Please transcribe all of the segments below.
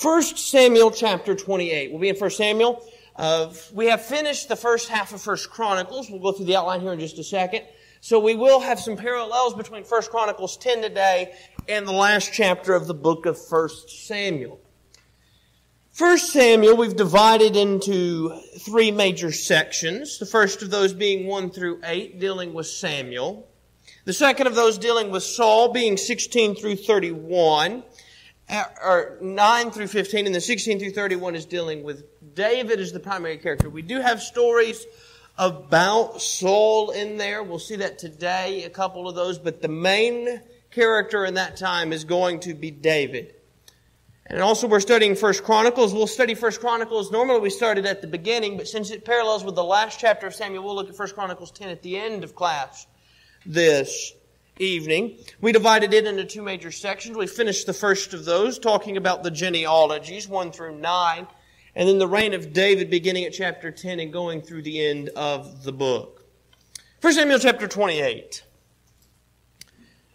1 Samuel chapter 28. We'll be in 1 Samuel. We have finished the first half of 1 Chronicles. We'll go through the outline here in just a second. So we will have some parallels between 1 Chronicles 10 today and the last chapter of the book of 1 Samuel. 1 Samuel we've divided into three major sections. The first of those being 1 through 8, dealing with Samuel. The second of those dealing with Saul, being 16 through 31. Or 9 through 15, and the 16 through 31 is dealing with David as the primary character. We do have stories about Saul in there. We'll see that today, a couple of those, but the main character in that time is going to be David. And also we're studying 1 Chronicles. We'll study 1 Chronicles. Normally we started at the beginning, but since it parallels with the last chapter of Samuel, we'll look at 1 Chronicles 10 at the end of class this evening. We divided it into two major sections. We finished the first of those, talking about the genealogies, 1 through 9, and then the reign of David beginning at chapter 10 and going through the end of the book. 1 Samuel chapter 28.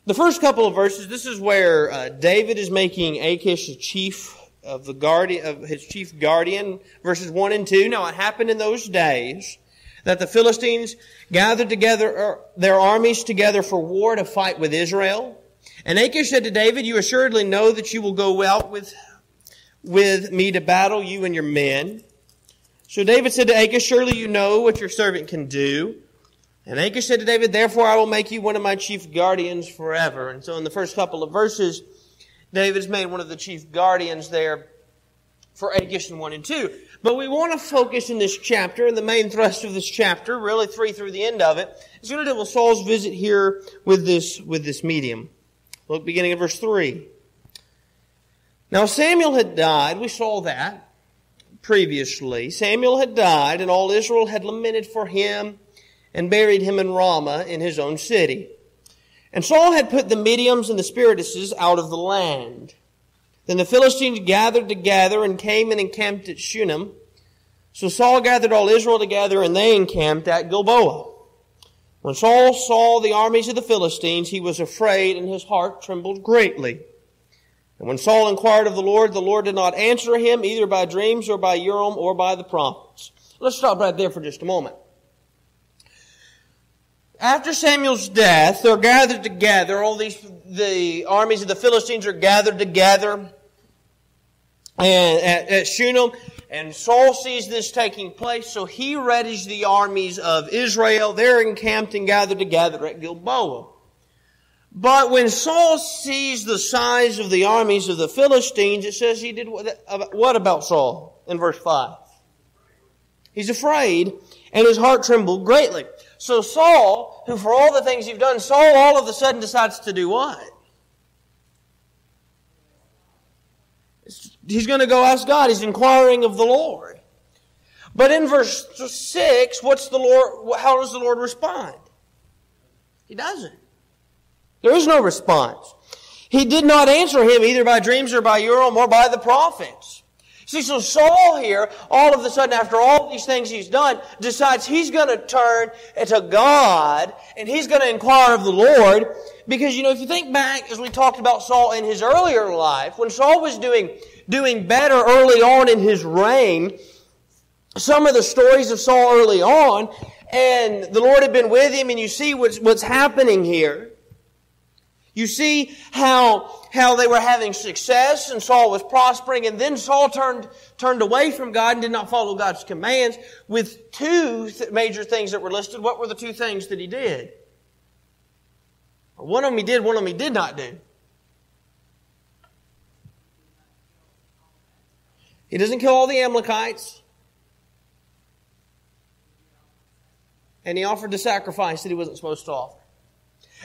The first couple of verses, this is where David is making Achish a chief of his chief guardian, verses 1 and 2. Now it happened in those days that the Philistines gathered together their armies together for war to fight with Israel. And Achish said to David, "You assuredly know that you will go out with me to battle, you and your men." So David said to Achish, "Surely you know what your servant can do." And Achish said to David, "Therefore I will make you one of my chief guardians forever." And so in the first couple of verses, David's made one of the chief guardians there for Achish in 1 and 2. But we want to focus in this chapter, and the main thrust of this chapter, really 3 through the end of it, is going to deal with Saul's visit here with this medium. Look, beginning at verse 3. Now Samuel had died. We saw that previously. Samuel had died, and all Israel had lamented for him and buried him in Ramah in his own city. And Saul had put the mediums and the spiritusts out of the land. Then the Philistines gathered together and came and encamped at Shunem. So Saul gathered all Israel together, and they encamped at Gilboa. When Saul saw the armies of the Philistines, he was afraid, and his heart trembled greatly. And when Saul inquired of the Lord did not answer him, either by dreams or by Urim or by the prophets. Let's stop right there for just a moment. After Samuel's death, they're gathered together. The armies of the Philistines are gathered together and at Shunem, and Saul sees this taking place, so he readies the armies of Israel. They're encamped and gathered together at Gilboa. But when Saul sees the size of the armies of the Philistines, it says he did what about Saul in verse 5? He's afraid, and his heart trembled greatly. So Saul, who for all the things he's done, Saul all of a sudden decides to do what? He's going to go ask God. He's inquiring of the Lord. But in verse 6, how does the Lord respond? He doesn't. There is no response. He did not answer him either by dreams or by Urim or by the prophets. See, so Saul here, all of a sudden, after all these things he's done, decides he's going to turn to God and he's going to inquire of the Lord. Because, if you think back, as we talked about Saul in his earlier life, when Saul was doing better early on in his reign, some of the stories of Saul early on, and the Lord had been with him, and you see what's happening here. You see how they were having success and Saul was prospering, and then Saul turned away from God and did not follow God's commands with two major things that were listed. What were the two things that he did? One of them he did, one of them he did not do. He doesn't kill all the Amalekites. And he offered the sacrifice that he wasn't supposed to offer.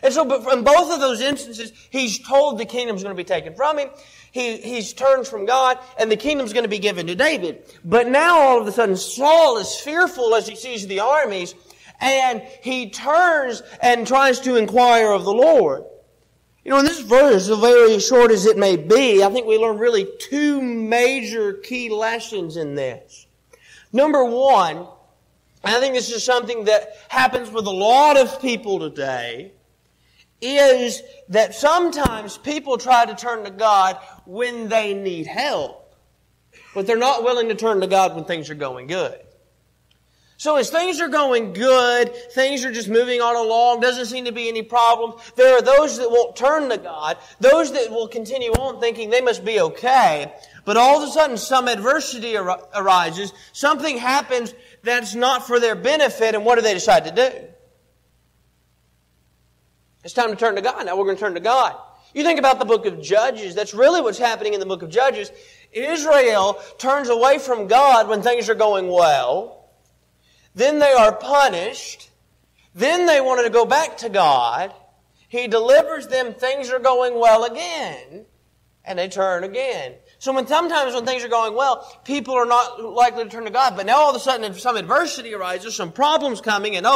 And so, but in both of those instances, he's told the kingdom's going to be taken from him. He's turned from God, and the kingdom's going to be given to David. But now, all of a sudden, Saul is fearful as he sees the armies, and he turns and tries to inquire of the Lord. In this verse, as very short as it may be, I think we learn really two major key lessons in this. Number one, and I think this is something that happens with a lot of people today, is that sometimes people try to turn to God when they need help. but they're not willing to turn to God when things are going good. So as things are going good, things are just moving on along, doesn't seem to be any problems, there are those that won't turn to God, those that will continue on thinking they must be okay, but all of a sudden some adversity arises, something happens that's not for their benefit, and what do they decide to do? It's time to turn to God. Now we're going to turn to God. You think about the book of Judges, that's really what's happening in the book of Judges. Israel turns away from God when things are going well. Then they are punished. Then they wanted to go back to God. He delivers them. Things are going well again. And they turn again. So sometimes when things are going well, people are not likely to turn to God. But now all of a sudden if some adversity arises, some problems coming, and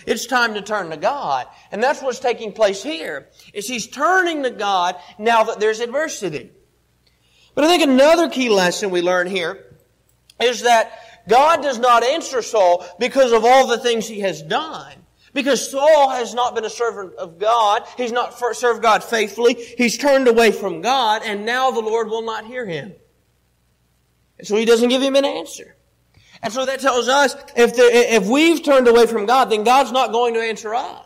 it's time to turn to God. And that's what's taking place here. Is he's turning to God now that there's adversity. But I think another key lesson we learn here is that God does not answer Saul because of all the things he has done. Because Saul has not been a servant of God. He's not served God faithfully. He's turned away from God, and now the Lord will not hear him. And so he doesn't give him an answer. And so that tells us if we've turned away from God, then God's not going to answer us.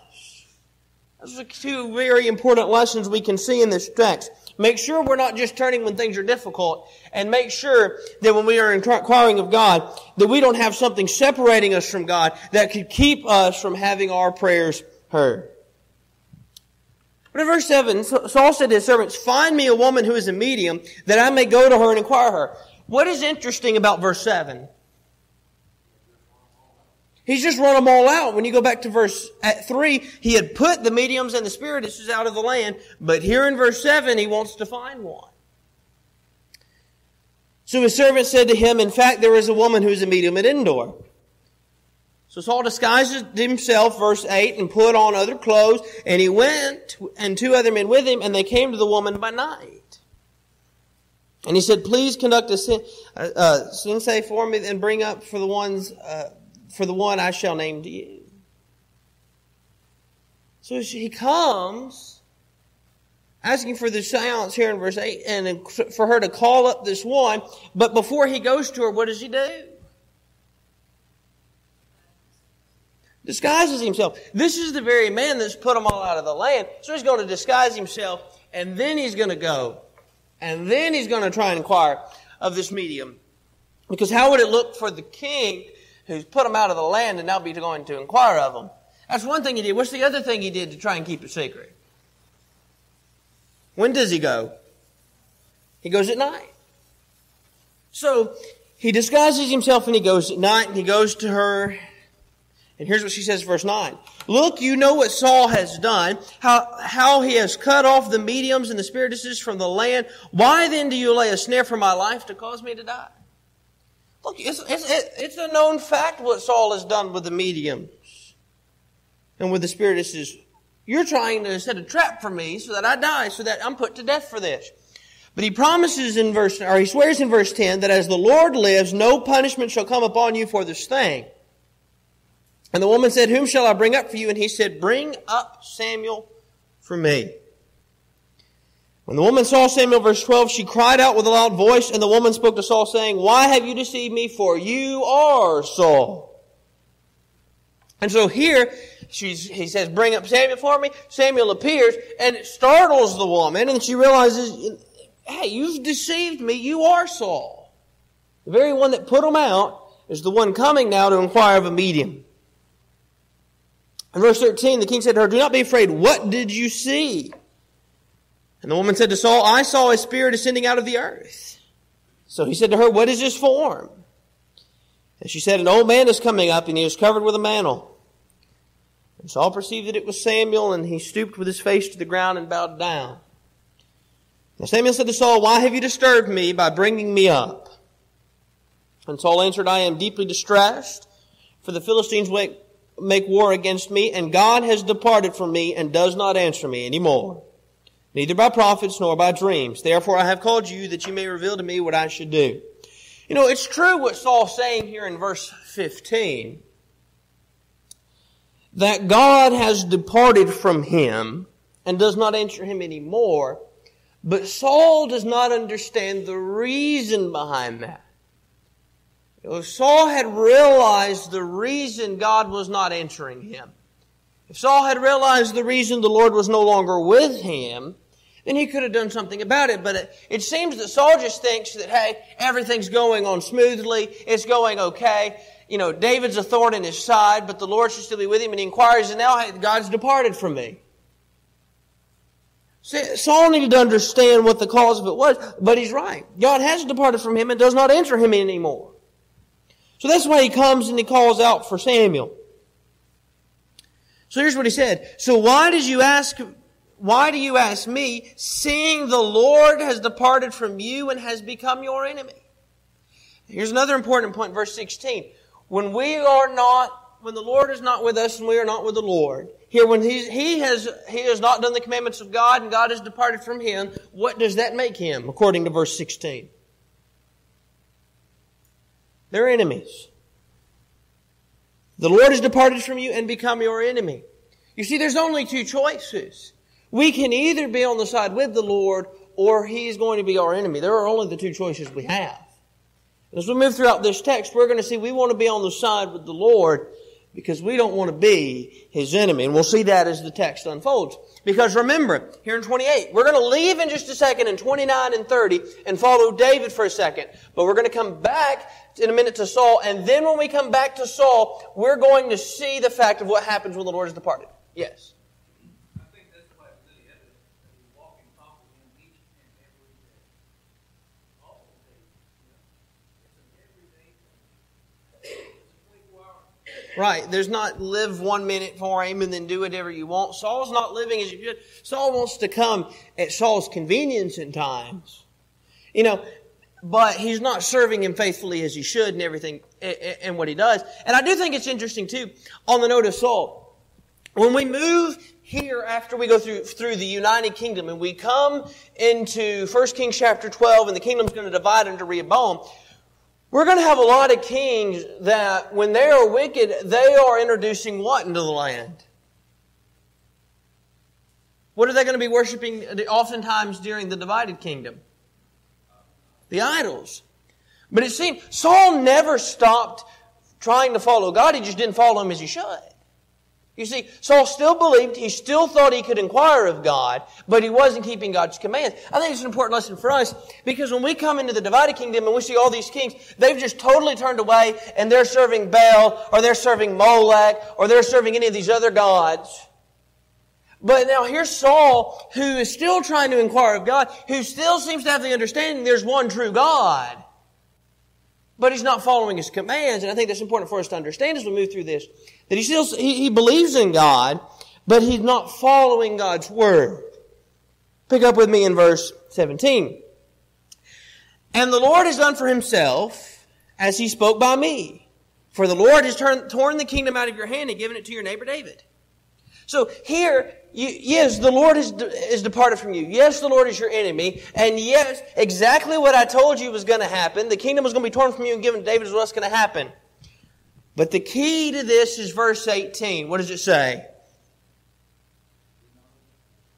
Those are two very important lessons we can see in this text. Make sure we're not just turning when things are difficult, and make sure that when we are inquiring of God, that we don't have something separating us from God that could keep us from having our prayers heard. But in verse 7, Saul said to his servants, "Find me a woman who is a medium, that I may go to her and inquire her." What is interesting about verse 7? He's just run them all out. When you go back to verse 3, he had put the mediums and the spiritists out of the land. But here in verse 7, he wants to find one. So his servant said to him, "In fact, there is a woman who is a medium at Endor." So Saul disguised himself, verse 8, and put on other clothes. And he went, and 2 other men with him, and they came to the woman by night. And he said, "Please conduct a sensei for me, and bring up for the one I shall name to you." So he comes, asking for the seance here in verse 8, and for her to call up this one. But before he goes to her, what does he do? Disguises himself. This is the very man that's put them all out of the land. So he's going to disguise himself, and then he's going to go. And then he's going to try and inquire of this medium. Because how would it look for the king who's put them out of the land and now be going to inquire of them? That's one thing he did. What's the other thing he did to try and keep it secret? When does he go? He goes at night. So he disguises himself and he goes at night, and he goes to her. And here's what she says, verse 9. "Look, you know what Saul has done, how he has cut off the mediums and the spiritists from the land. Why then do you lay a snare for my life to cause me to die?" Look, it's a known fact what Saul has done with the mediums and with the spiritists. You're trying to set a trap for me so that I die, so that I'm put to death for this. But he promises he swears in verse 10 that as the Lord lives, no punishment shall come upon you for this thing. And the woman said, "Whom shall I bring up for you?" And he said, "Bring up Samuel for me." When the woman saw Samuel, verse 12, she cried out with a loud voice, and the woman spoke to Saul, saying, "Why have you deceived me? For you are Saul." And so here, he says, "Bring up Samuel for me." Samuel appears, and it startles the woman, and she realizes, "Hey, you've deceived me. You are Saul." The very one that put him out is the one coming now to inquire of a medium. In verse 13, the king said to her, "Do not be afraid. What did you see?" And the woman said to Saul, "I saw a spirit ascending out of the earth." So he said to her, "What is his form?" And she said, "An old man is coming up, and he is covered with a mantle." And Saul perceived that it was Samuel, and he stooped with his face to the ground and bowed down. And Samuel said to Saul, "Why have you disturbed me by bringing me up?" And Saul answered, "I am deeply distressed, for the Philistines make war against me, and God has departed from me and does not answer me any more, neither by prophets nor by dreams. Therefore I have called you, that you may reveal to me what I should do." You know, it's true what Saul's saying here in verse 15, that God has departed from him and does not answer him anymore, but Saul does not understand the reason behind that. If Saul had realized the reason God was not answering him, if Saul had realized the reason the Lord was no longer with him, then he could have done something about it. But it seems that Saul just thinks that, hey, everything's going on smoothly, it's going okay. David's a thorn in his side, but the Lord should still be with him. And he inquires, and now, hey, God's departed from me. See, Saul needed to understand what the cause of it was, but he's right. God has departed from him and does not answer him anymore. So that's why he comes and he calls out for Samuel. So here's what he said. So why do you ask me, seeing the Lord has departed from you and has become your enemy? Here's another important point, verse 16. When the Lord is not with us and we are not with the Lord, here when he has not done the commandments of God and God has departed from him, what does that make him, according to verse 16? They're enemies. The Lord has departed from you and become your enemy. You see, there's only two choices. We can either be on the side with the Lord or He's going to be our enemy. There are only the two choices we have. As we move throughout this text, we're going to see we want to be on the side with the Lord because we don't want to be His enemy. And we'll see that as the text unfolds. Because remember, here in 28, we're going to leave in just a second in 29 and 30 and follow David for a second. But we're going to come back in a minute to Saul. And then when we come back to Saul, we're going to see the fact of what happens when the Lord is departed. Yes? I think that's why it's really evident that we walk and talk with Him each and every day. All day. It's an everyday thing. It's a 24-hour. Right. There's not live 1 minute for Him and then do whatever you want. Saul's not living as you should. Saul wants to come at Saul's convenience in times. But he's not serving Him faithfully as he should and everything and what he does. And I do think it's interesting too, on the note of Saul. When we move here after we go through the United Kingdom and we come into 1 Kings chapter 12 and the kingdom's going to divide into Rehoboam, we're going to have a lot of kings that when they are wicked, they are introducing what into the land? What are they going to be worshiping oftentimes during the divided kingdom? The idols. But it seems Saul never stopped trying to follow God. He just didn't follow Him as he should. You see, Saul still believed, he still thought he could inquire of God, but he wasn't keeping God's commands. I think it's an important lesson for us, because when we come into the divided kingdom and we see all these kings, they've just totally turned away and they're serving Baal, or they're serving Molech, or they're serving any of these other gods. But now here's Saul, who is still trying to inquire of God, who still seems to have the understanding there's one true God. But he's not following His commands, and I think that's important for us to understand as we move through this. That he believes in God, but he's not following God's Word. Pick up with me in verse 17. And the Lord has done for Himself as He spoke by me. For the Lord has torn the kingdom out of your hand and given it to your neighbor David. So here, yes, the Lord is departed from you. Yes, the Lord is your enemy. And yes, exactly what I told you was going to happen. The kingdom was going to be torn from you and given to David is what's going to happen. But the key to this is verse 18. What does it say?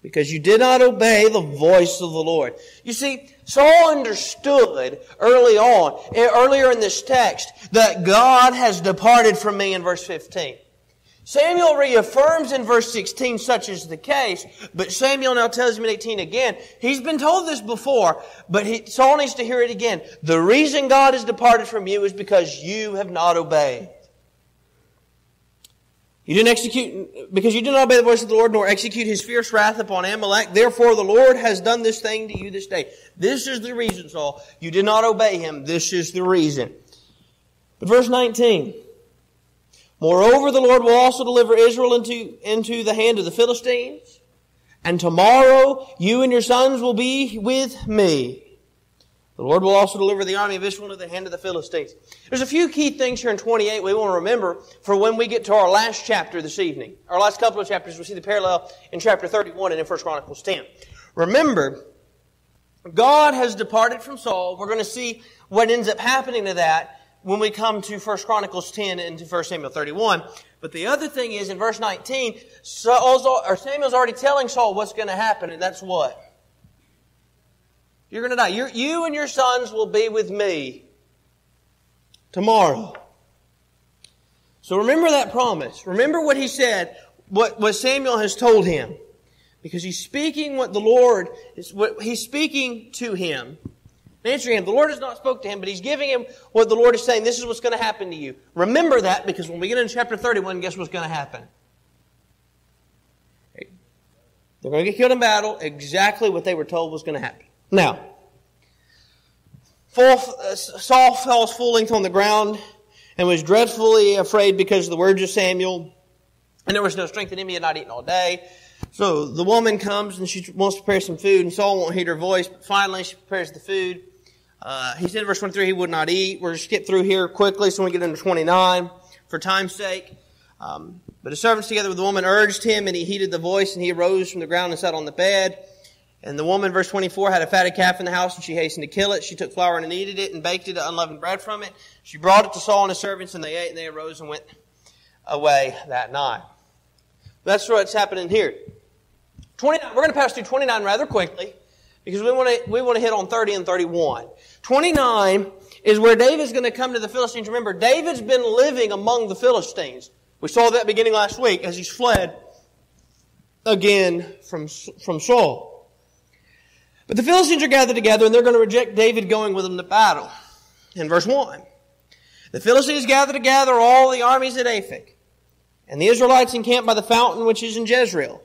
Because you did not obey the voice of the Lord. You see, Saul understood earlier in this text, that God has departed from me in verse 15. Samuel reaffirms in verse 16 such is the case, but Samuel now tells him in 18 again. He's been told this before, but Saul needs to hear it again. The reason God has departed from you is because you have not obeyed. Because you did not obey the voice of the Lord, nor execute His fierce wrath upon Amalek. Therefore the Lord has done this thing to you this day. This is the reason, Saul. You did not obey Him. This is the reason. But verse 19. Moreover, the Lord will also deliver Israel into the hand of the Philistines. And tomorrow you and your sons will be with me. The Lord will also deliver the army of Israel into the hand of the Philistines. There's a few key things here in 28 we want to remember for when we get to our last chapter this evening. Our last couple of chapters, we see the parallel in chapter 31 and in 1 Chronicles 10. Remember, God has departed from Saul. We're going to see what ends up happening to that when we come to 1 Chronicles 10 and to 1 Samuel 31. But the other thing is, in verse 19, Samuel's already telling Saul what's going to happen, and that's what? You're going to die. You and your sons will be with me. tomorrow. So remember that promise. Remember what he said, what Samuel has told him. Because he's speaking what the Lord is, what he's speaking to him. Answering him. The Lord has not spoke to him, but he's giving him what the Lord is saying. This is what's going to happen to you. Remember that, because when we get into chapter 31, guess what's going to happen? They're going to get killed in battle. Exactly what they were told was going to happen. Now, Saul falls full length on the ground and was dreadfully afraid because of the words of Samuel. And there was no strength in him. He had not eaten all day. So the woman comes and she wants to prepare some food, and Saul won't heed her voice. But finally, she prepares the food. He said in verse 23 he would not eat. We're going to skip through here quickly so we get into 29 for time's sake. But his servants together with the woman urged him, and he heeded the voice, and he arose from the ground and sat on the bed. And the woman, verse 24, had a fatted calf in the house, and she hastened to kill it. She took flour and kneaded it and baked it unleavened bread from it. She brought it to Saul and his servants, and they ate, and they arose and went away that night. That's what's happening here. 29, we're going to pass through 29 rather quickly, because we want to hit on 30 and 31. 29 is where David's going to come to the Philistines. Remember, David's been living among the Philistines. We saw that beginning last week as he's fled again from Saul. But the Philistines are gathered together, and they're going to reject David going with them to battle. In verse 1, the Philistines gather together all the armies at Aphek, and the Israelites encamped by the fountain which is in Jezreel.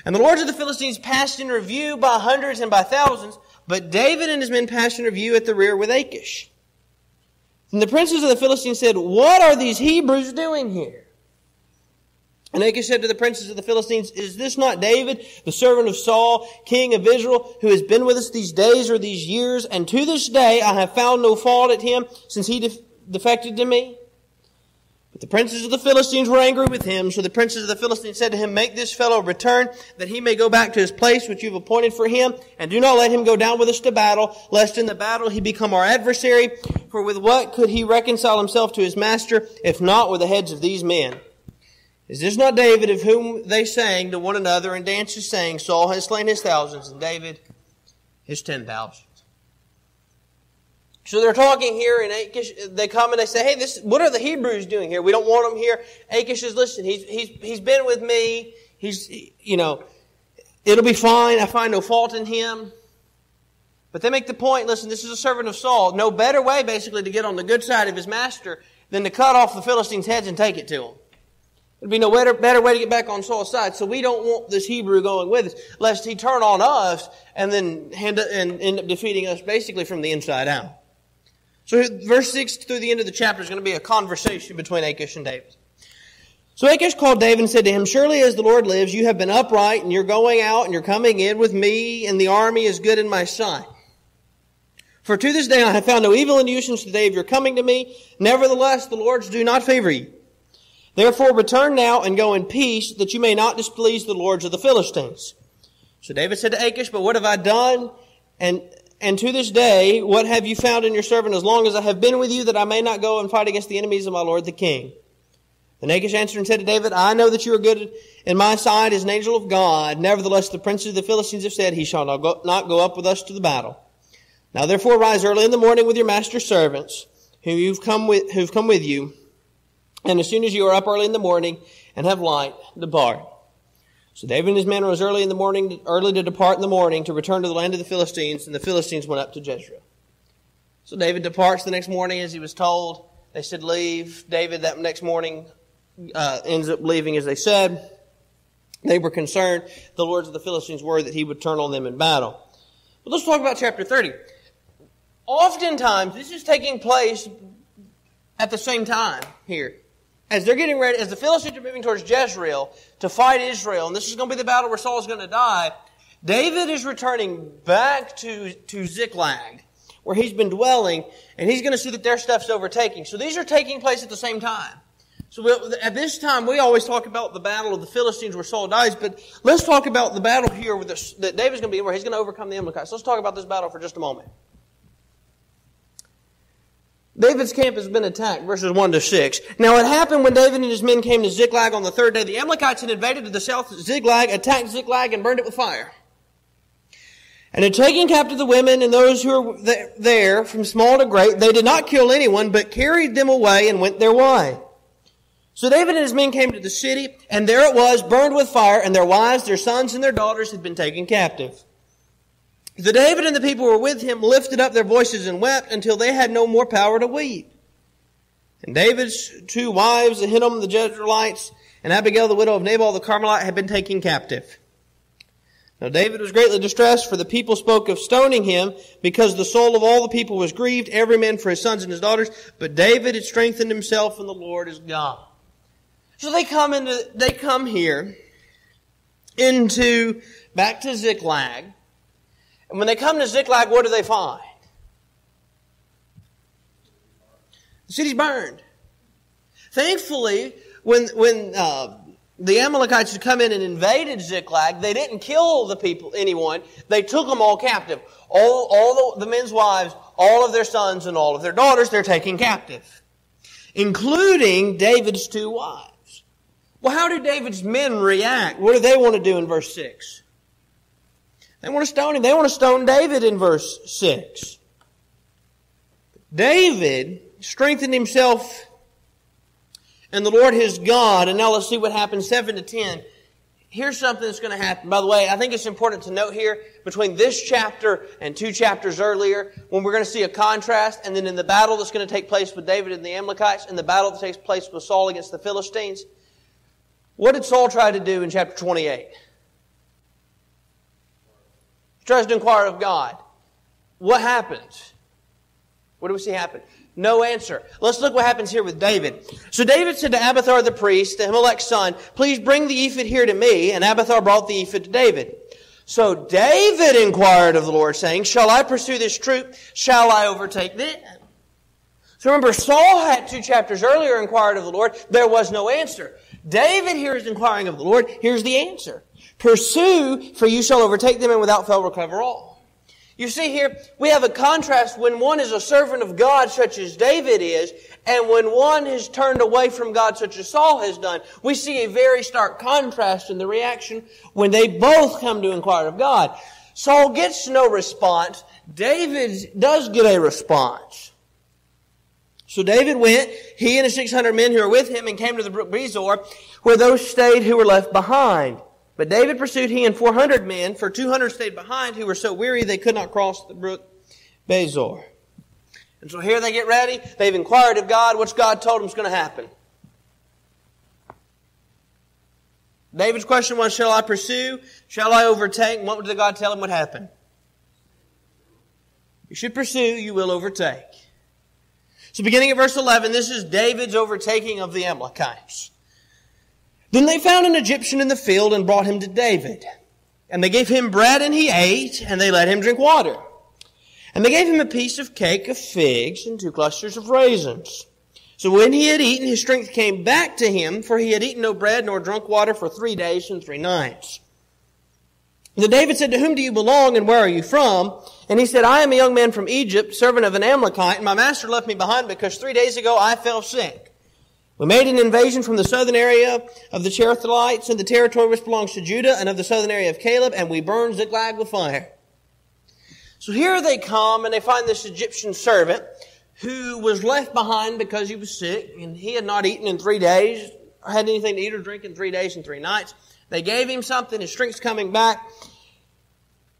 And the lords of the Philistines passed in review by hundreds and by thousands, but David and his men passed in review at the rear with Achish. And the princes of the Philistines said, "What are these Hebrews doing here?" And Achish said to the princes of the Philistines, "Is this not David, the servant of Saul, king of Israel, who has been with us these days or these years? And to this day I have found no fault at him, since he defected to me." But the princes of the Philistines were angry with him. So the princes of the Philistines said to him, "Make this fellow return, that he may go back to his place which you have appointed for him. And do not let him go down with us to battle, lest in the battle he become our adversary. For with what could he reconcile himself to his master, if not with the heads of these men? Is this not David, of whom they sang to one another and dances, saying, Saul has slain his thousands, and David his 10,000. So they're talking here, and Achish, they come and they say, "Hey, what are the Hebrews doing here? We don't want them here." Achish says, "Listen, he's been with me. It'll be fine. I find no fault in him." But they make the point, listen, this is a servant of Saul. No better way, basically, to get on the good side of his master than to cut off the Philistines' heads and take it to him. There'd be no better way to get back on Saul's side. So we don't want this Hebrew going with us, lest he turn on us and then end up defeating us basically from the inside out. So verse 6 through the end of the chapter is going to be a conversation between Achish and David. So Achish called David and said to him, "Surely as the Lord lives, you have been upright, and you're going out and you're coming in with me, and the army is good in my sight. For to this day I have found no evil in you since the day of your coming to me. Nevertheless, the Lords do not favor you. Therefore return now and go in peace, that you may not displease the lords of the Philistines." So David said to Achish, "But what have I done? And to this day, what have you found in your servant as long as I have been with you, that I may not go and fight against the enemies of my lord the king?" Then Achish answered and said to David, "I know that you are good in my sight as an angel of God. Nevertheless, the princes of the Philistines have said, he shall not go up with us to the battle. Now therefore rise early in the morning with your master's servants, who've come with you. And as soon as you are up early in the morning and have light, depart." So David and his men rose early to depart in the morning to return to the land of the Philistines, and the Philistines went up to Jezreel. So David departs the next morning as he was told. They said leave. David that next morning ends up leaving as they said. They were concerned, the lords of the Philistines were, that he would turn on them in battle. But let's talk about chapter 30. Oftentimes, this is taking place at the same time here. As they're getting ready, as the Philistines are moving towards Jezreel to fight Israel, and this is going to be the battle where Saul is going to die, David is returning back to Ziklag, where he's been dwelling, and he's going to see that their stuff's overtaking. So these are taking place at the same time. So at this time, we always talk about the battle of the Philistines where Saul dies, but let's talk about the battle here that David's going to be in, where he's going to overcome the Amalekites. So let's talk about this battle for just a moment. David's camp has been attacked, verses 1 to 6. Now it happened when David and his men came to Ziklag on the third day. The Amalekites had invaded to the south of Ziklag, attacked Ziklag, and burned it with fire. And in taking captive the women and those who were there, from small to great, they did not kill anyone, but carried them away and went their way. So David and his men came to the city, and there it was, burned with fire, and their wives, their sons, and their daughters had been taken captive. So David and the people who were with him lifted up their voices and wept until they had no more power to weep. And David's 2 wives, Ahinoam the Jezreelites, and Abigail the widow of Nabal the Carmelite, had been taken captive. Now David was greatly distressed, for the people spoke of stoning him, because the soul of all the people was grieved, every man for his sons and his daughters. But David had strengthened himself in the Lord his God. So they come here back to Ziklag. And when they come to Ziklag, what do they find? The city's burned. Thankfully, when the Amalekites had come in and invaded Ziklag, they didn't kill anyone. They took them all captive. All the men's wives, all of their sons, and all of their daughters, they're taken captive. Including David's 2 wives. Well, how do David's men react? What do they want to do in verse 6? They want to stone him. They want to stone David in verse 6. David strengthened himself in the Lord his God. And now let's see what happens 7 to 10. Here's something that's going to happen. By the way, I think it's important to note here, between this chapter and 2 chapters earlier, when we're going to see a contrast, and then in the battle that's going to take place with David and the Amalekites, and the battle that takes place with Saul against the Philistines. What did Saul try to do in chapter 28? He tries to inquire of God. What happens? What do we see happen? No answer. Let's look what happens here with David. So David said to Abiathar the priest, Ahimelech's son, please bring the ephod here to me. And Abiathar brought the ephod to David. So David inquired of the Lord, saying, shall I pursue this troop? Shall I overtake them? So remember, Saul had 2 chapters earlier inquired of the Lord. There was no answer. David here is inquiring of the Lord. Here's the answer. Pursue, for you shall overtake them, and without fail recover all. You see here, we have a contrast when one is a servant of God, such as David is, and when one has turned away from God, such as Saul has done. We see a very stark contrast in the reaction when they both come to inquire of God. Saul gets no response. David does get a response. So David went, he and his 600 men who were with him, and came to the brook Besor, where those stayed who were left behind. But David pursued he and 400 men, for 200 stayed behind, who were so weary they could not cross the brook Besor. And so here they get ready. They've inquired of God. What's God told them is going to happen? David's question was, shall I pursue? Shall I overtake? And what did God tell him would happen? You should pursue, you will overtake. So beginning at verse 11, this is David's overtaking of the Amalekites. Then they found an Egyptian in the field and brought him to David. And they gave him bread and he ate, and they let him drink water. And they gave him a piece of cake of figs and 2 clusters of raisins. So when he had eaten, his strength came back to him, for he had eaten no bread nor drunk water for 3 days and 3 nights. Then David said, to whom do you belong and where are you from? And he said, I am a young man from Egypt, servant of an Amalekite, and my master left me behind because 3 days ago I fell sick. We made an invasion from the southern area of the Cherethites and the territory which belongs to Judah and of the southern area of Caleb, and we burned Ziklag with fire. So here they come and they find this Egyptian servant who was left behind because he was sick and he had not eaten in 3 days, or had anything to eat or drink in 3 days and 3 nights. They gave him something, his strength's coming back,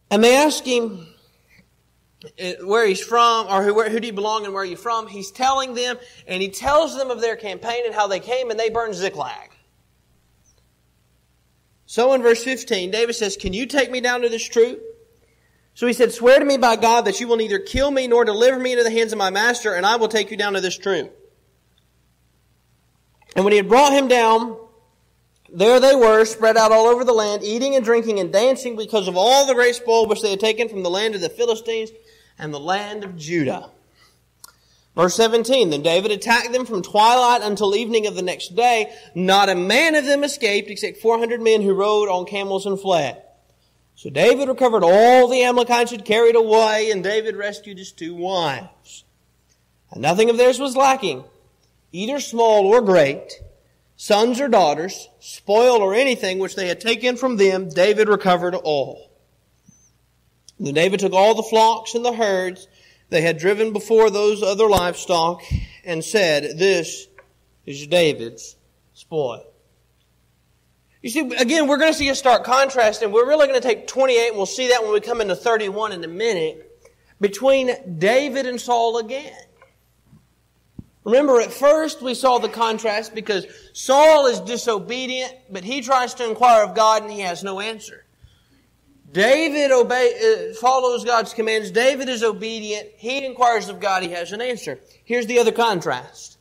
and they ask him where he's from, or who do you belong and where are you from. He's telling them, and he tells them of their campaign and how they came and they burned Ziklag. So in verse 15, David says, can you take me down to this troop? So he said, swear to me by God that you will neither kill me nor deliver me into the hands of my master, and I will take you down to this troop. And when he had brought him down, there they were, spread out all over the land, eating and drinking and dancing because of all the great spoil which they had taken from the land of the Philistines and the land of Judah. Verse 17, then David attacked them from twilight until evening of the next day. Not a man of them escaped except 400 men who rode on camels and fled. So David recovered all the Amalekites had carried away, and David rescued his 2 wives. And nothing of theirs was lacking, either small or great, sons or daughters, spoil or anything which they had taken from them, David recovered all. Then David took all the flocks and the herds they had driven before those other livestock and said, "This is David's spoil." You see, again, we're going to see a stark contrast, and we're really going to take 28, and we'll see that when we come into 31 in a minute, between David and Saul again. Remember, at first we saw the contrast because Saul is disobedient, but he tries to inquire of God and he has no answer. David follows God's commands. David is obedient. He inquires of God. He has an answer. Here's the other contrast.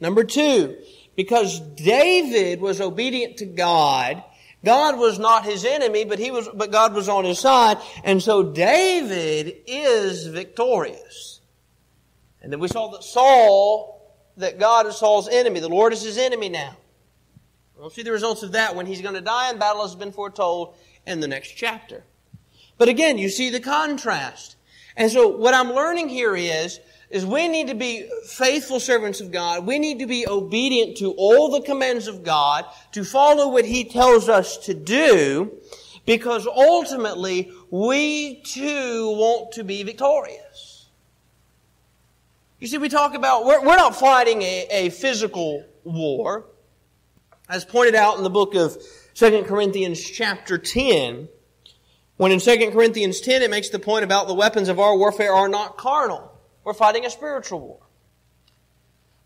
Number 2, because David was obedient to God, God was not his enemy, but God was on his side, and so David is victorious. And then we saw that God is Saul's enemy. The Lord is his enemy now. We'll see the results of that when he's going to die, and battle has been foretold in the next chapter. But again, you see the contrast. And so what I'm learning here is we need to be faithful servants of God. We need to be obedient to all the commands of God, to follow what He tells us to do, because ultimately we too want to be victorious. You see, we talk about, we're not fighting a physical war. As pointed out in the book of 2 Corinthians chapter 10, when in 2 Corinthians 10 it makes the point about the weapons of our warfare are not carnal. We're fighting a spiritual war.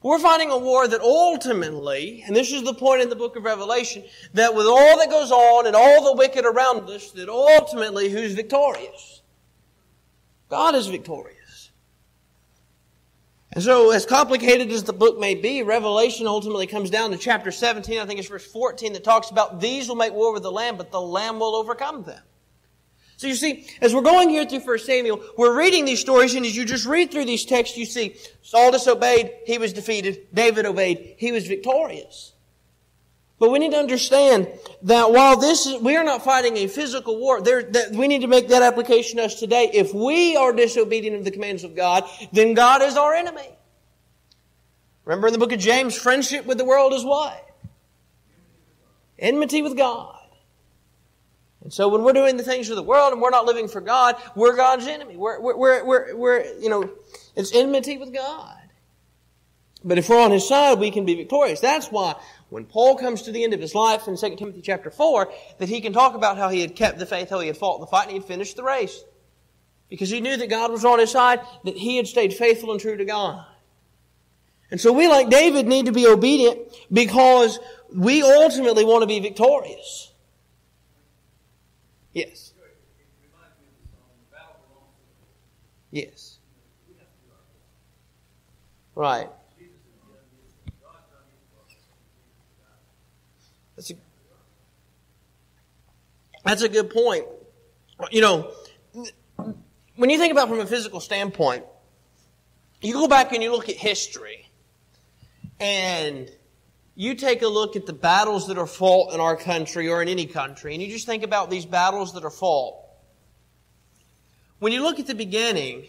We're fighting a war that ultimately, and this is the point in the book of Revelation, that with all that goes on and all the wicked around us, that ultimately who's victorious? God is victorious. And so, as complicated as the book may be, Revelation ultimately comes down to chapter 17, I think it's verse 14, that talks about these will make war with the Lamb, but the Lamb will overcome them. So you see, as we're going here through 1 Samuel, we're reading these stories, and as you just read through these texts, you see Saul disobeyed, he was defeated. David obeyed, he was victorious. But we need to understand that while we are not fighting a physical war, we need to make that application to us today. If we are disobedient of the commands of God, then God is our enemy. Remember in the book of James, friendship with the world is what? Enmity with God. And so when we're doing the things of the world and we're not living for God, we're God's enemy. It's enmity with God. But if we're on His side, we can be victorious. That's why when Paul comes to the end of his life in 2 Timothy chapter 4, that he can talk about how he had kept the faith, how he had fought the fight, and he had finished the race. Because he knew that God was on his side, that he had stayed faithful and true to God. And so we, like David, need to be obedient because we ultimately want to be victorious. Yes. Yes. Right. That's a good point. You know, when you think about it from a physical standpoint, you go back and you look at history, and you take a look at the battles that are fought in our country or in any country, and you just think about these battles that are fought. When you look at the beginning,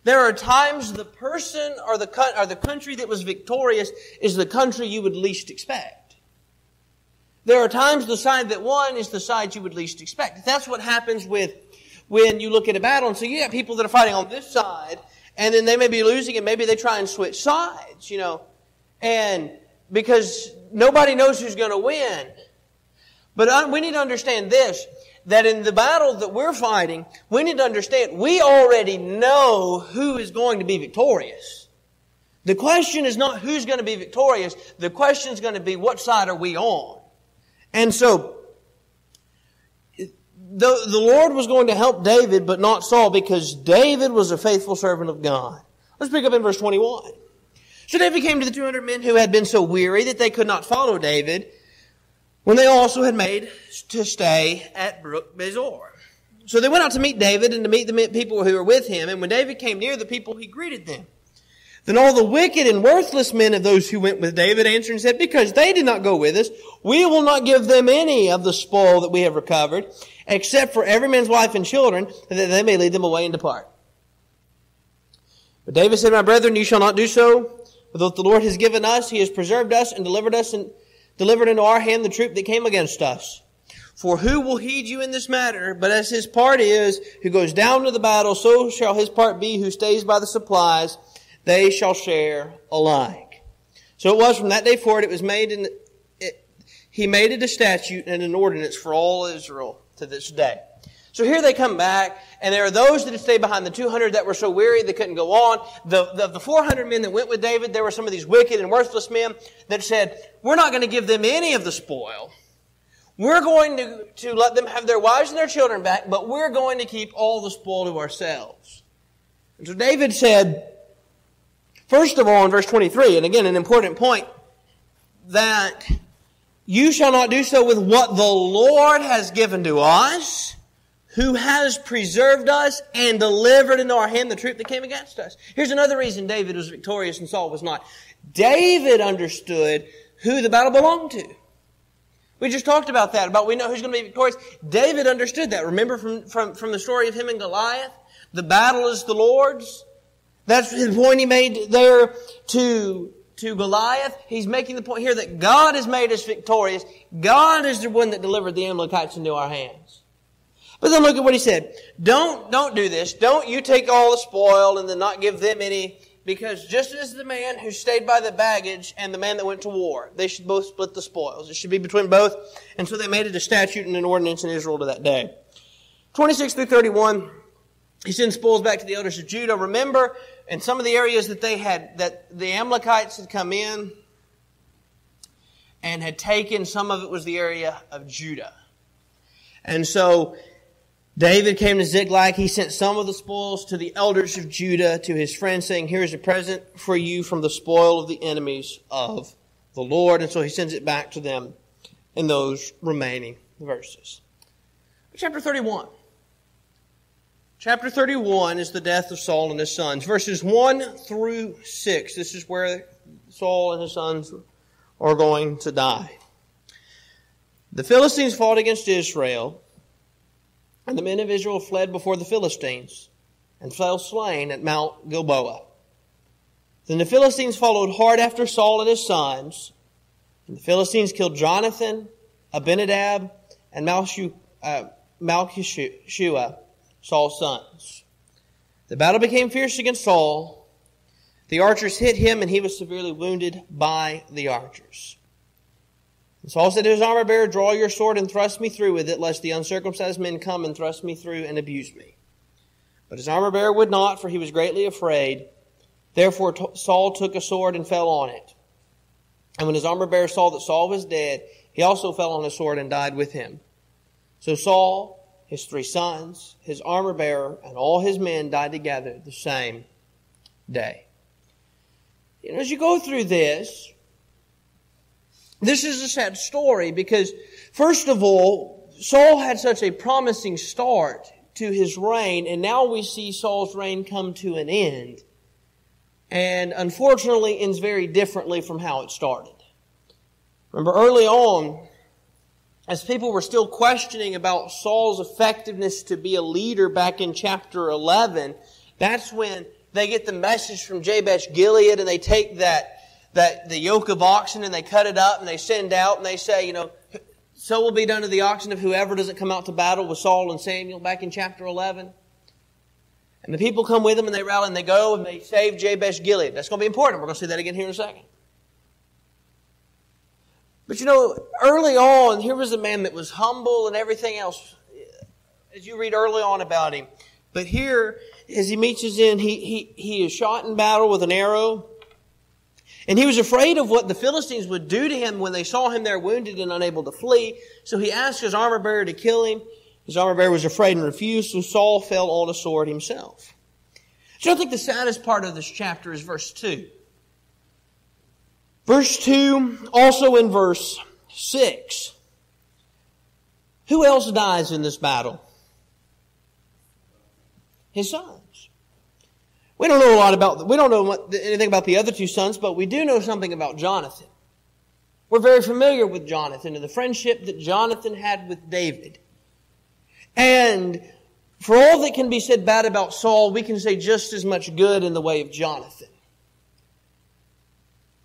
there are times the person or the country that was victorious is the country you would least expect. There are times the side that won is the side you would least expect. That's what happens when you look at a battle. And so you have people that are fighting on this side, and then they may be losing, and maybe they try and switch sides, and because nobody knows who's going to win. But we need to understand this, that in the battle that we're fighting, we need to understand we already know who is going to be victorious. The question is not who's going to be victorious. The question is going to be what side are we on? And so, the Lord was going to help David, but not Saul, because David was a faithful servant of God. Let's pick up in verse 21. So David came to the 200 men who had been so weary that they could not follow David, when they also had made to stay at Brook Bezor. So they went out to meet David and to meet the people who were with him. And when David came near the people, he greeted them. Then all the wicked and worthless men of those who went with David answered and said, because they did not go with us, we will not give them any of the spoil that we have recovered, except for every man's wife and children, that they may lead them away and depart. But David said, my brethren, you shall not do so. For what the Lord has given us, He has preserved us and delivered into our hand the troop that came against us. For who will heed you in this matter? But as his part is, who goes down to the battle, so shall his part be who stays by the supplies. They shall share alike. So it was from that day forward, he made it a statute and an ordinance for all Israel to this day. So here they come back, and there are those that had stayed behind, the 200 that were so weary they couldn't go on. The 400 men that went with David, there were some of these wicked and worthless men that said, we're not going to give them any of the spoil. We're going to let them have their wives and their children back, but we're going to keep all the spoil to ourselves. And so David said, first of all, in verse 23, and again, an important point, that you shall not do so with what the Lord has given to us, who has preserved us and delivered into our hand the troop that came against us. Here's another reason David was victorious and Saul was not. David understood who the battle belonged to. We just talked about that, about we know who's going to be victorious. David understood that. Remember from the story of him and Goliath? The battle is the Lord's. That's the point he made there to Goliath. He's making the point here that God has made us victorious. God is the one that delivered the Amalekites into our hands. But then look at what he said. Don't do this. Don't you take all the spoil and then not give them any. Because just as the man who stayed by the baggage and the man that went to war, they should both split the spoils. It should be between both. And so they made it a statute and an ordinance in Israel to that day. 26 through 31, he sends spoils back to the elders of Judah. Remember, in some of the areas that that the Amalekites had come in and had taken, some of it was the area of Judah. And so David came to Ziklag. He sent some of the spoils to the elders of Judah, to his friends, saying, here is a present for you from the spoil of the enemies of the Lord. And so he sends it back to them in those remaining verses. Chapter 31. Chapter 31 is the death of Saul and his sons. Verses 1 through 6. This is where Saul and his sons are going to die. The Philistines fought against Israel, and the men of Israel fled before the Philistines and fell slain at Mount Gilboa. Then the Philistines followed hard after Saul and his sons, and the Philistines killed Jonathan, Abinadab, and Malchishua, Saul's sons. The battle became fierce against Saul. The archers hit him, and he was severely wounded by the archers. And Saul said to his armor bearer, draw your sword and thrust me through with it, lest the uncircumcised men come and thrust me through and abuse me. But his armor bearer would not, for he was greatly afraid. Therefore Saul took a sword and fell on it. And when his armor bearer saw that Saul was dead, he also fell on his sword and died with him. So Saul, his 3 sons, his armor bearer, and all his men died together the same day. As you go through this is a sad story because, first of all, Saul had such a promising start to his reign, and now we see Saul's reign come to an end. And unfortunately, ends very differently from how it started. Remember, early on, as people were still questioning about Saul's effectiveness to be a leader back in chapter 11, that's when they get the message from Jabesh Gilead, and they take the yoke of oxen and they cut it up and they send out and they say, so will be done to the oxen of whoever doesn't come out to battle with Saul and Samuel back in chapter 11. And the people come with them and they rally and they go and they save Jabesh Gilead. That's going to be important. We're going to see that again here in a second. But early on, here was a man that was humble and everything else, as you read early on about him. But here, as he meets his end, he is shot in battle with an arrow. And he was afraid of what the Philistines would do to him when they saw him there wounded and unable to flee. So he asked his armor bearer to kill him. His armor bearer was afraid and refused, so Saul fell on a sword himself. So I think the saddest part of this chapter is verse 2. Verse 2, also in verse 6. Who else dies in this battle? His sons. We don't know anything about the other 2 sons, but we do know something about Jonathan. We're very familiar with Jonathan and the friendship that Jonathan had with David. And for all that can be said bad about Saul, we can say just as much good in the way of Jonathan.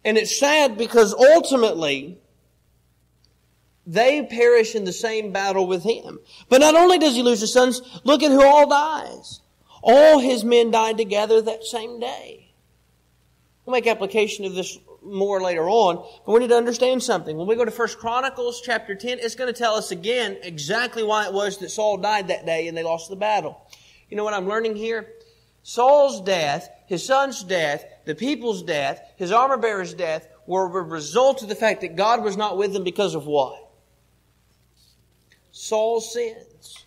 And it's sad because ultimately, they perish in the same battle with him. But not only does he lose his sons, look at who all dies. All his men died together that same day. We'll make application of this more later on, but we need to understand something. When we go to 1 Chronicles chapter 10, it's going to tell us again exactly why it was that Saul died that day and they lost the battle. You know what I'm learning here? Saul's death, his son's death, the people's death, his armor bearer's death were a result of the fact that God was not with them because of what? Saul's sins.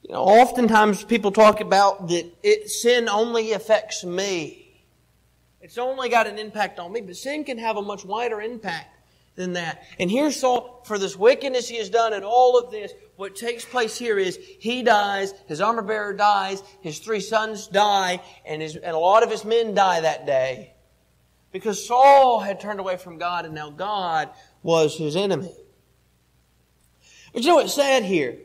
You know, oftentimes people talk about that sin only affects me. It's only got an impact on me, but sin can have a much wider impact than that. And here's Saul, for this wickedness he has done and all of this, what takes place here is he dies, his armor bearer dies, his 3 sons die, and a lot of his men die that day. Because Saul had turned away from God and now God was his enemy. But you know what's sad here?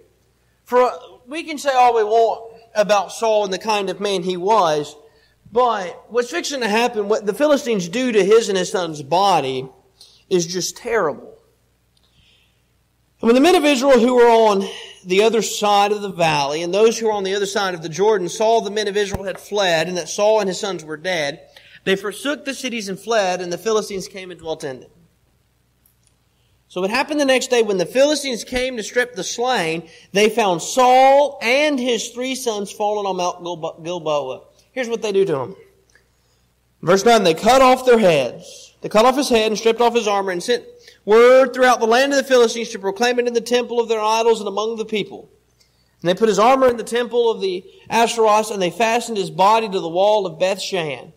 We can say all we want about Saul and the kind of man he was, but what's fixing to happen, what the Philistines do to his and his son's body, is just terrible. And when the men of Israel who were on the other side of the valley and those who were on the other side of the Jordan saw the men of Israel had fled and that Saul and his sons were dead, they forsook the cities and fled, and the Philistines came and dwelt in them. So what happened the next day, when the Philistines came to strip the slain, they found Saul and his 3 sons fallen on Mount Gilboa. Here's what they do to him. Verse 9, they cut off their heads. They cut off his head and stripped off his armor and sent word throughout the land of the Philistines to proclaim it in the temple of their idols and among the people. And they put his armor in the temple of the Asheroth, and they fastened his body to the wall of Bethshan.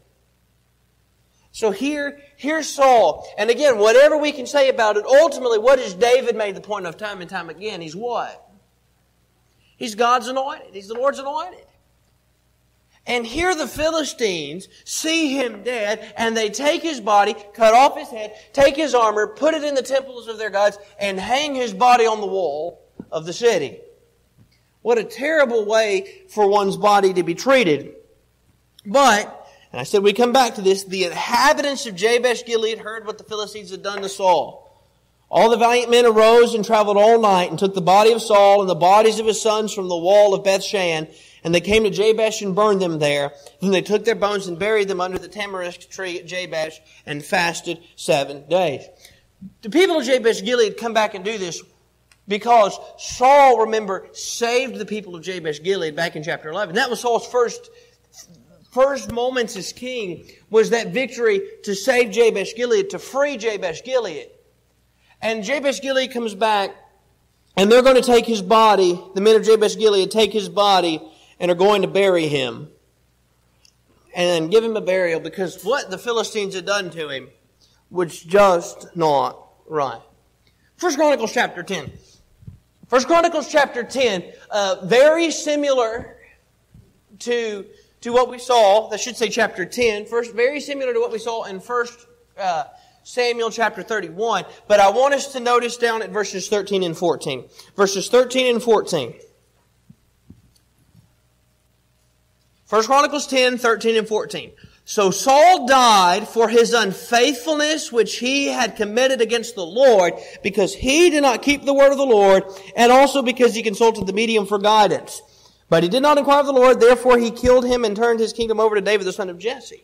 So here's Saul. And again, whatever we can say about it, ultimately, what has David made the point of time and time again? He's what? He's God's anointed. He's the Lord's anointed. And here the Philistines see him dead, and they take his body, cut off his head, take his armor, put it in the temples of their gods, and hang his body on the wall of the city. What a terrible way for one's body to be treated. But, and I said we come back to this, the inhabitants of Jabesh Gilead heard what the Philistines had done to Saul. All the valiant men arose and traveled all night and took the body of Saul and the bodies of his sons from the wall of Bethshan, and they came to Jabesh and burned them there. Then they took their bones and buried them under the tamarisk tree at Jabesh and fasted 7 days. The people of Jabesh Gilead come back and do this because Saul, remember, saved the people of Jabesh Gilead back in chapter 11. That was Saul's first moments as king, was that victory to save Jabesh Gilead, to free Jabesh Gilead. And Jabesh Gilead comes back, and they're going to take his body, the men of Jabesh Gilead take his body, and are going to bury him. And give him a burial, because what the Philistines had done to him was just not right. 1 Chronicles chapter 10. 1 Chronicles chapter 10, very similar to what we saw, I should say chapter 10, first, very similar to what we saw in 1 Samuel chapter 31. But I want us to notice down at verses 13 and 14. Verses 13 and 14. 1 Chronicles 10, 13 and 14. So Saul died for his unfaithfulness which he had committed against the Lord, because he did not keep the word of the Lord, and also because he consulted the medium for guidance. But he did not inquire of the Lord, therefore he killed him and turned his kingdom over to David the son of Jesse.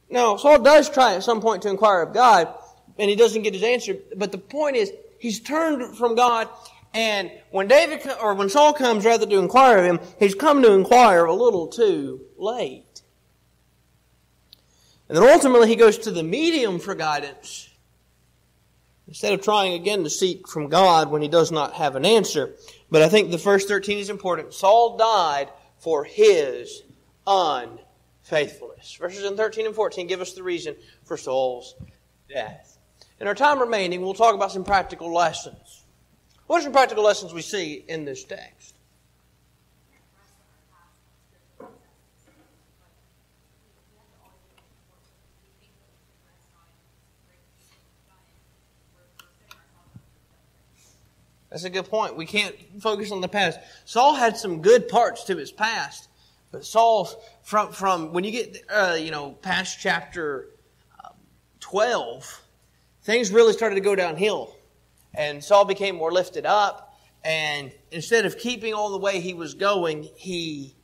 Now, Saul does try at some point to inquire of God, and he doesn't get his answer. But the point is, he's turned from God, and when Saul comes rather to inquire of him, he's come to inquire a little too late. And then ultimately he goes to the medium for guidance, instead of trying again to seek from God when he does not have an answer. But I think the verse 13 is important. Saul died for his unfaithfulness. Verses 13 and 14 give us the reason for Saul's death. In our time remaining, we'll talk about some practical lessons. What are some practical lessons we see in this text? That's a good point. We can't focus on the past. Saul had some good parts to his past, but Saul's from when you get past chapter 12, things really started to go downhill. And Saul became more lifted up. And instead of keeping on the way he was going, he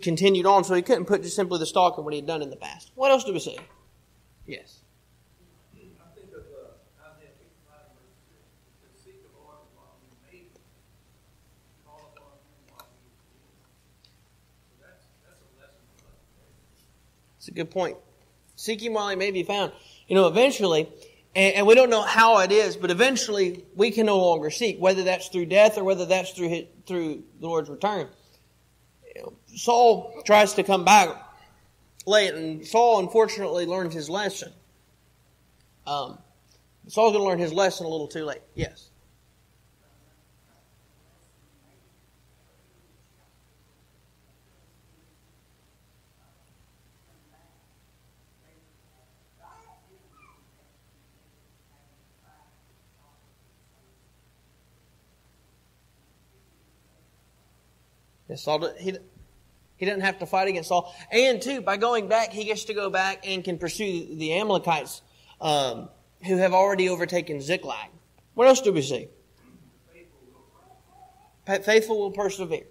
continued on. So he couldn't put just simply the stalk in what he had done in the past. What else do we see? Yes. I think of Isaiah 55 verse 6. It says, "Seek the Lord while he may be, call upon him while he is near." So that's a lesson for us today. It's a good point. Seek him while he may be found. Eventually, and we don't know how it is, but eventually we can no longer seek, whether that's through death or whether that's through the Lord's return. Saul tries to come back late, and Saul unfortunately learned his lesson. Saul's going to learn his lesson a little too late. Yes. Saul, he doesn't have to fight against Saul. And too, by going back, he gets to go back and can pursue the Amalekites who have already overtaken Ziklag. What else do we see? Faithful will persevere.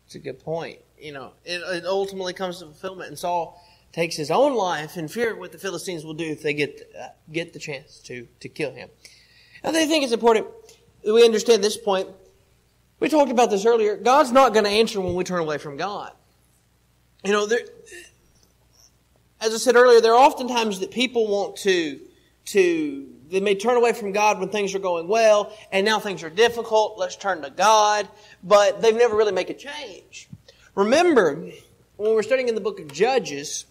It's a good point. It ultimately comes to fulfillment, and Saul takes his own life in fear of what the Philistines will do if they get the chance to kill him. I think it's important that we understand this point. We talked about this earlier. God's not going to answer when we turn away from God. As I said earlier, there are often times that people want they may turn away from God when things are going well, and now things are difficult. Let's turn to God. But they've never really made a change. Remember, when we're studying in the book of Judges,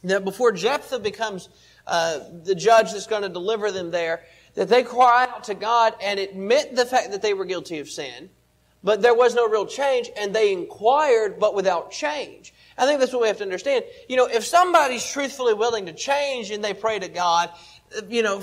that before Jephthah becomes the judge that's going to deliver them there, that they cry out to God and admit the fact that they were guilty of sin, but there was no real change, and they inquired, but without change. I think that's what we have to understand. If somebody's truthfully willing to change and they pray to God,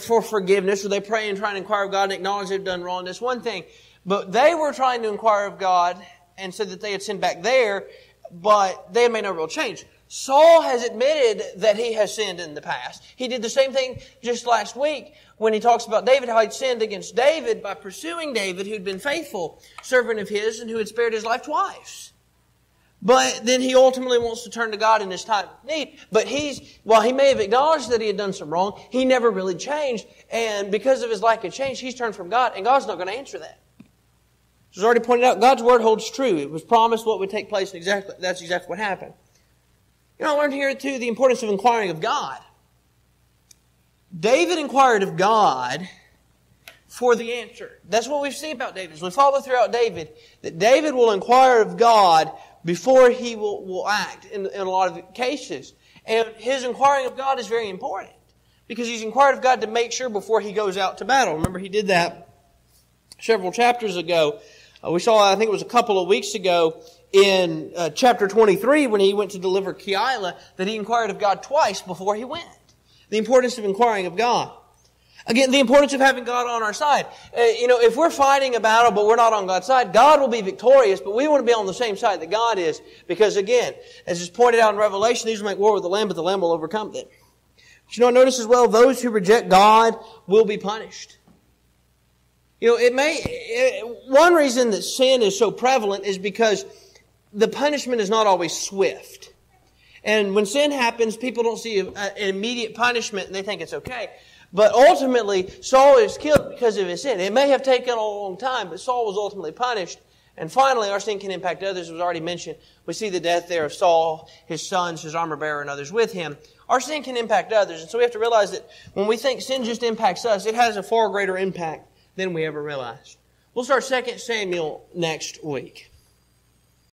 for forgiveness, or they pray and try and inquire of God and acknowledge they've done wrong, that's one thing. But they were trying to inquire of God and said that they had sinned back there, but they had made no real change. Saul has admitted that he has sinned in the past. He did the same thing just last week when he talks about David, how he'd sinned against David by pursuing David, who'd been faithful servant of his and who had spared his life twice. But then he ultimately wants to turn to God in his time of need. But while he may have acknowledged that he had done some wrong, he never really changed. And because of his lack of change, he's turned from God, and God's not going to answer that. As already pointed out, God's word holds true. It was promised what would take place, and that's exactly what happened. I learned here too the importance of inquiring of God. David inquired of God for the answer. That's what we see about David. As we follow throughout David, that David will inquire of God before he will act in a lot of cases. And his inquiring of God is very important, because he's inquired of God to make sure before he goes out to battle. Remember, he did that several chapters ago. We saw, I think it was a couple of weeks ago, in chapter 23, when he went to deliver Keilah, that he inquired of God twice before he went. The importance of inquiring of God. Again, the importance of having God on our side. If we're fighting a battle but we're not on God's side, God will be victorious, but we want to be on the same side that God is. Because again, as is pointed out in Revelation, these will make war with the Lamb, but the Lamb will overcome them. But notice as well, those who reject God will be punished. One reason that sin is so prevalent is because the punishment is not always swift. And when sin happens, people don't see an immediate punishment and they think it's okay. But ultimately, Saul is killed because of his sin. It may have taken a long time, but Saul was ultimately punished. And finally, our sin can impact others. As was already mentioned, we see the death there of Saul, his sons, his armor bearer, and others with him. Our sin can impact others. And so we have to realize that when we think sin just impacts us, it has a far greater impact than we ever realized. We'll start 2 Samuel next week.